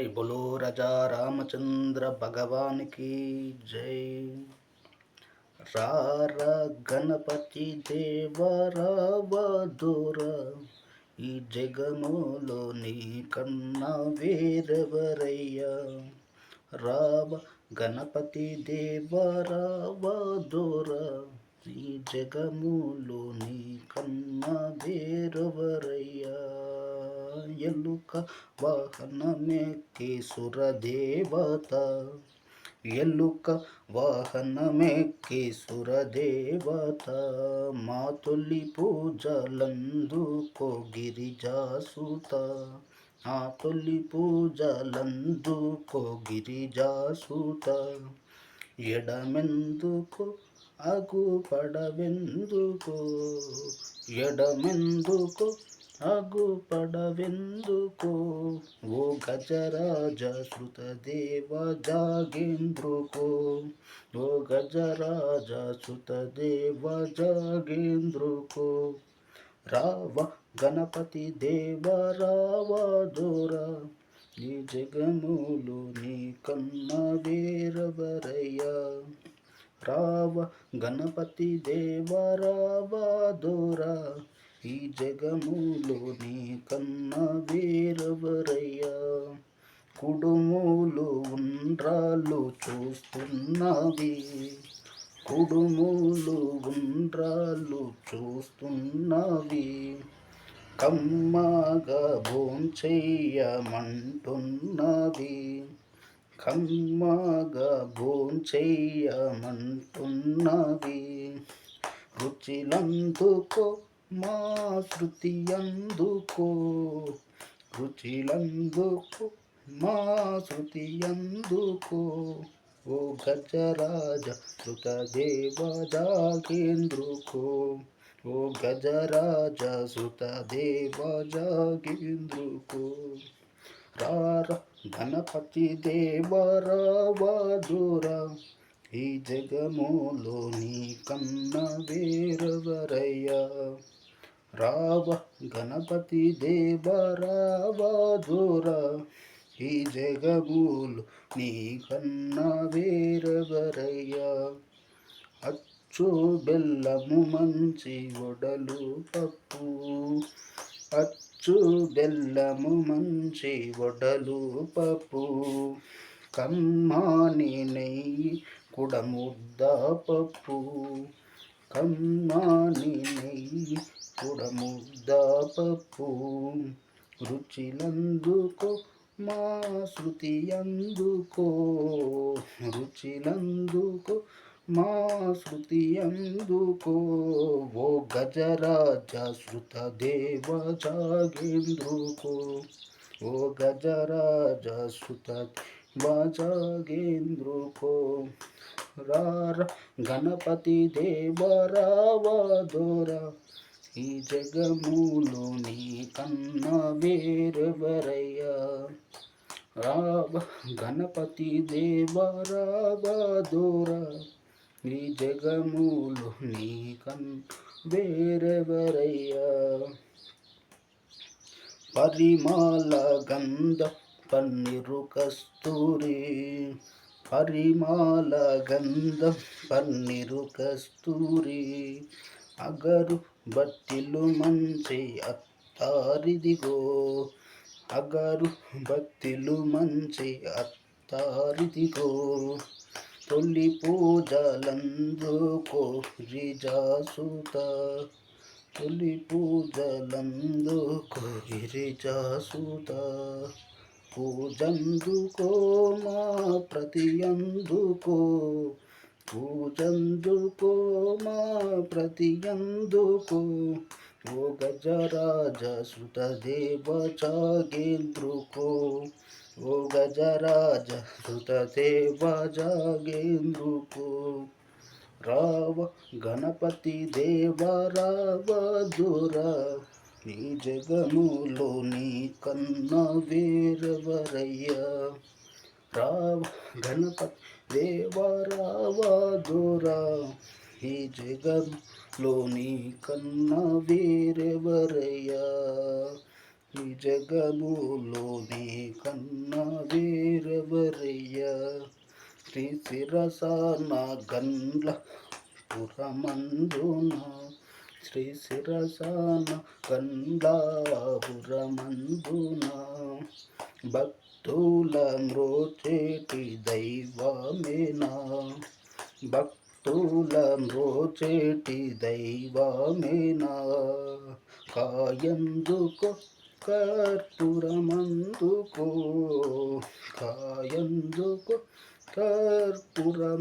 जय बोलो राजा रामचंद्र भगवान की जय। రార గణపతి దేవరావదుర ఈ జగములో నీ కన్నా వేరెవరయ్యా. రావ గణపతి దేవరావదుర ఈ జగములో నీ కన్నా వేరెవరయ్యా. ఎలుక వాహనమెక్కి సురదేవత, ఎలుక వాహనమెక్కి సురదేవత, మా తొలి పూజలందుకో గిరిజాసుత, ఆ తొలి పూజలందుకో గిరిజాసుత. ఎడమెందుకు అగు పడవెందుకు, ఎడమెందుకు అగు పడవెందుకు, ఓ గజరాజ శృతదేవ జాగేంద్రుకో, ఓ గజరాజ శృతదేవ జాగేంద్రుకో. రావ గణపతి దేవ రావదుర ఈ జగములు నీ కన్నా వేరెవరయ్యా. రావ గణపతి దేవ రావదుర ఈ జగములు నీ కన్నా వేరెవరయ్యా. కుడుములు ఉండ్రాళ్ళు చూస్తున్నవి, కుడుములు ఉండ్రాళ్ళు చూస్తున్నవి, కమ్మగా భోంచెయ్యమంటున్నవి, కమ్మగా భోంచెయ్యమంటున్నవి. రుచిలందుకో మా శృతి అందుకో, రుచిలందుకో మా శృతి అందుకో, ఓ గజరాజ శృతదేవ జాగేంద్రుకో, ఓ గజరాజ శృతదేవ జాగేంద్రుకో. రార గణపతి దేవ రావదుర ఈ జగములో నీ కన్నా వేరెవరయ్యా. రావ గణపతి దేవ రావదుర ఈ జగములు నీ కన్నా వేరెవరయ్యా. అచ్చు బెల్లము మంచి వడలు పప్పు, అచ్చు బెల్లము మంచి వడలు పప్పు, కమ్మాని నెయ్యి కుడముద్ద పప్పు, కమ్మాని నెయ్యి కుడముద్ద పప్పు. రుచిలందుకో మా శృతి అందుకో, రుచిలందుకో మా శృతి అందుకో, ఓ గజరాజ శృతదేవ జాగేంద్రుకో, ఓ గజరాజ శృతదేవ జాగేంద్రుకో. రార గణపతి దేవ రావదుర ఈ జగములు నీ కన్నా వేరెవరయ్యా. రావ గణపతి దేవ రావదుర ఈ జగములు నీ కన్నా వేరెవరయ్యా. పరిమళ గంధ పన్నీరు కస్తూరి, పరిమళ గంధ పన్నీరు కస్తూరి, అగరు బత్తిలు మంచి అత్తారిదిగో, అగరు బత్తిలు మంచి అత్తారిదిగో. తొలి పూజలందుకో గిరిజాసుత, తొలి పూజలందుకో గిరిజాసుత, పూజందుకో మా ప్రతి అందుకో, పూజందుకో మా ప్రతి అందుకో, ఓ గజరాజ శృతదేవ జాగేంద్రుకో, ఓ గజరాజ శృతదేవ జాగేంద్రుకో. రావ గణపతి దేవ రావదుర ఈ జగములో నీ కన్నా వేరెవరయ్యా. రావ గణపతి దేవ రావదుర ఈ జగములో నీ కన్నా వేరెవరయ్యా. ఈ జగములో నీ కన్నా వేరెవరయ్యా. శ్రీ శిరసాన గండ్ల పురమందున, శ్రీ శిరసాన గండ్లాపురమందున, భక్తుల మ్రోచేటి దైవమేనా, భక్తుల మ్రోచేటి దైవమేనా. కాయందుకో కర్పూరమందుకో, కాయందుకో కర్పూరమందుకో,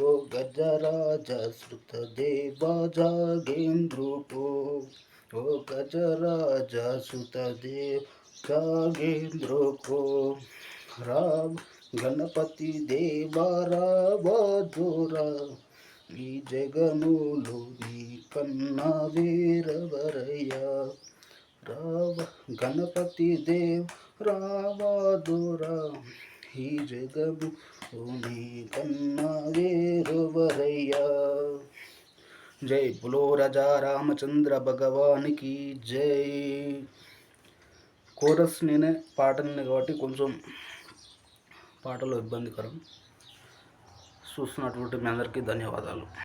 ఓ గజరాజ సుతదేవ జాగేంద్రుకో, ఓ గజరాజ సుతదేవ జాగేంద్రుకో. రావ గణపతి దేవా రావధురా, ఈ జగములో నీ కన్నా వేరెవరయ్యా. రావ గణపతి దేవ్ రావధురా, ఈ జగము నీ కన్నా వేరెవరయ్యా. జై బులో రాజా రామచంద్ర భగవానికి జై. కోరస్ నేనే పాటనే కాబట్టి కొంచెం పాటలో ఇబ్బందికరం. చూస్తున్నటువంటి మీ అందరికీ ధన్యవాదాలు.